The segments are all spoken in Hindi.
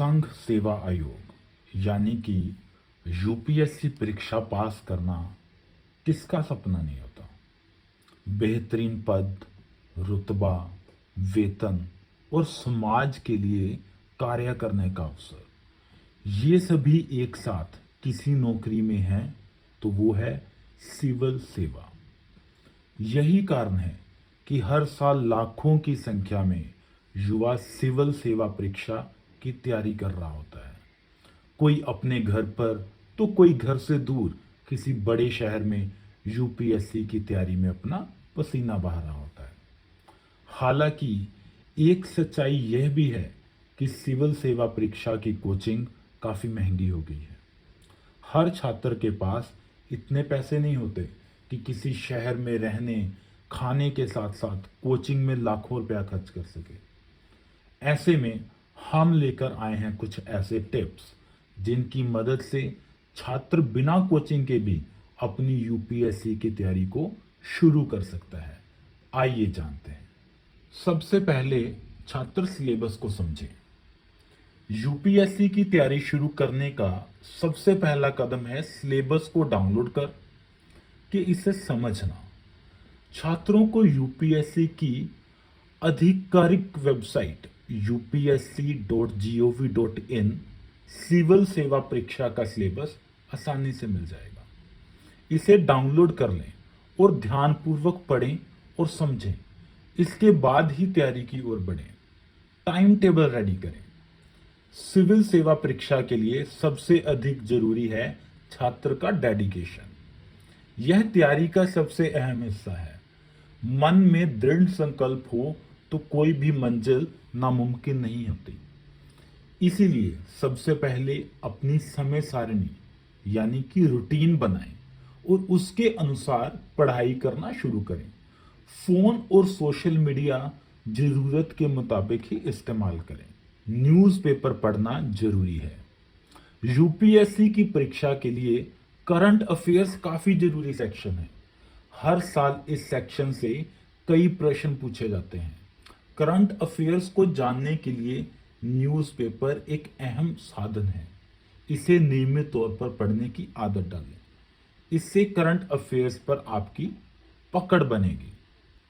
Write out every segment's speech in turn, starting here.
संघ सेवा आयोग यानी कि यूपीएससी परीक्षा पास करना किसका सपना नहीं होता। बेहतरीन पद, रुतबा, वेतन और समाज के लिए कार्य करने का अवसर, ये सभी एक साथ किसी नौकरी में है तो वो है सिविल सेवा। यही कारण है कि हर साल लाखों की संख्या में युवा सिविल सेवा परीक्षा की तैयारी कर रहा होता है। कोई अपने घर पर तो कोई घर से दूर किसी बड़े शहर में यूपीएससी की तैयारी में अपना पसीना बहा रहा होता है। हालांकि एक सच्चाई यह भी है कि सिविल सेवा परीक्षा की कोचिंग काफ़ी महंगी हो गई है। हर छात्र के पास इतने पैसे नहीं होते कि किसी शहर में रहने खाने के साथ साथ कोचिंग में लाखों रुपया खर्च कर सके। ऐसे में हम लेकर आए हैं कुछ ऐसे टिप्स जिनकी मदद से छात्र बिना कोचिंग के भी अपनी यूपीएससी की तैयारी को शुरू कर सकता है। आइए जानते हैं। सबसे पहले छात्र सिलेबस को समझें। यूपीएससी की तैयारी शुरू करने का सबसे पहला कदम है सिलेबस को डाउनलोड कर के इसे समझना। छात्रों को यूपीएससी की आधिकारिक वेबसाइट upsc.gov.in सिविल सेवा परीक्षा का सिलेबस आसानी से मिल जाएगा। इसे डाउनलोड कर लें और ध्यानपूर्वक पढ़ें और समझें। इसके बाद ही तैयारी की ओर बढ़ें। टाइम टेबल रेडी करें। सिविल सेवा परीक्षा के लिए सबसे अधिक जरूरी है छात्र का डेडिकेशन। यह तैयारी का सबसे अहम हिस्सा है। मन में दृढ़ संकल्प हो तो कोई भी मंजिल नामुमकिन नहीं होती। इसीलिए सबसे पहले अपनी समय सारणी यानी कि रूटीन बनाएं और उसके अनुसार पढ़ाई करना शुरू करें। फोन और सोशल मीडिया जरूरत के मुताबिक ही इस्तेमाल करें। न्यूज़पेपर पढ़ना जरूरी है। यूपीएससी की परीक्षा के लिए करंट अफेयर्स काफी जरूरी सेक्शन है। हर साल इस सेक्शन से कई प्रश्न पूछे जाते हैं। करंट अफेयर्स को जानने के लिए न्यूज़पेपर एक अहम साधन है। इसे नियमित तौर पर पढ़ने की आदत डालें। इससे करंट अफेयर्स पर आपकी पकड़ बनेगी।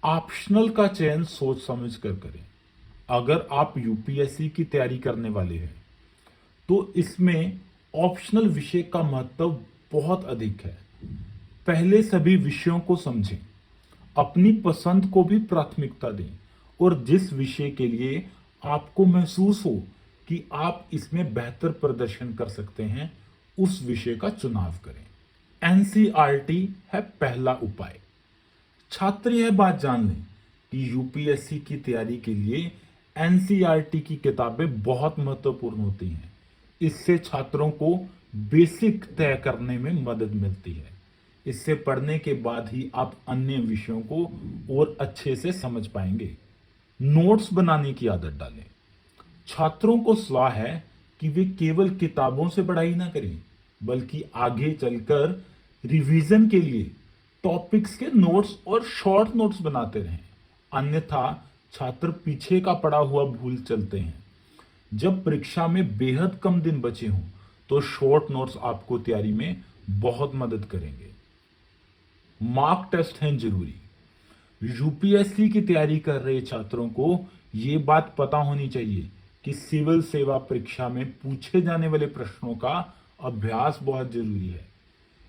ऑप्शनल का चयन सोच समझ कर करें। अगर आप यूपीएससी की तैयारी करने वाले हैं तो इसमें ऑप्शनल विषय का महत्व बहुत अधिक है। पहले सभी विषयों को समझें, अपनी पसंद को भी प्राथमिकता दें और जिस विषय के लिए आपको महसूस हो कि आप इसमें बेहतर प्रदर्शन कर सकते हैं उस विषय का चुनाव करें। एनसीईआरटी है पहला उपाय। छात्र यह बात जान लें कि यूपीएससी की तैयारी के लिए एनसीईआरटी की किताबें बहुत महत्वपूर्ण होती हैं। इससे छात्रों को बेसिक तय करने में मदद मिलती है। इससे पढ़ने के बाद ही आप अन्य विषयों को और अच्छे से समझ पाएंगे। नोट्स बनाने की आदत डालें। छात्रों को सलाह है कि वे केवल किताबों से पढ़ाई ना करें बल्कि आगे चलकर रिवीजन के लिए टॉपिक्स के नोट्स और शॉर्ट नोट्स बनाते रहें। अन्यथा छात्र पीछे का पड़ा हुआ भूल चलते हैं। जब परीक्षा में बेहद कम दिन बचे हों तो शॉर्ट नोट्स आपको तैयारी में बहुत मदद करेंगे। मॉक टेस्ट हैं जरूरी। यूपीएससी की तैयारी कर रहे छात्रों को यह बात पता होनी चाहिए कि सिविल सेवा परीक्षा में पूछे जाने वाले प्रश्नों का अभ्यास बहुत जरूरी है।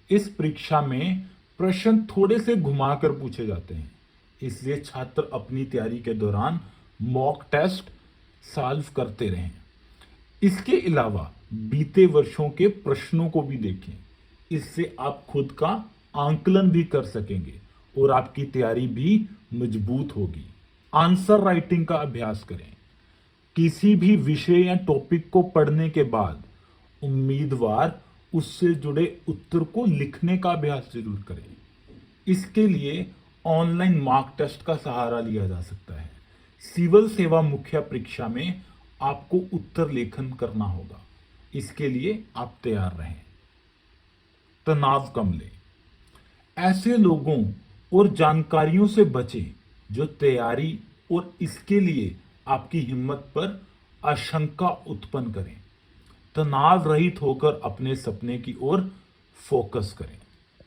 इस परीक्षा में प्रश्न थोड़े से घुमाकर पूछे जाते हैं, इसलिए छात्र अपनी तैयारी के दौरान मॉक टेस्ट सॉल्व करते रहें। इसके अलावा बीते वर्षों के प्रश्नों को भी देखें। इससे आप खुद का आंकलन भी कर सकेंगे और आपकी तैयारी भी मजबूत होगी। आंसर राइटिंग का अभ्यास करें। किसी भी विषय या टॉपिक को पढ़ने के बाद उम्मीदवार उससे जुड़े उत्तर को लिखने का अभ्यास जरूर करें। इसके लिए ऑनलाइन मॉक टेस्ट का सहारा लिया जा सकता है। सिविल सेवा मुख्य परीक्षा में आपको उत्तर लेखन करना होगा। इसके लिए आप तैयार रहें। तनाव कम लें। ऐसे लोगों और जानकारियों से बचें जो तैयारी और इसके लिए आपकी हिम्मत पर आशंका उत्पन्न करें। तनाव रहित होकर अपने सपने की ओर फोकस करें।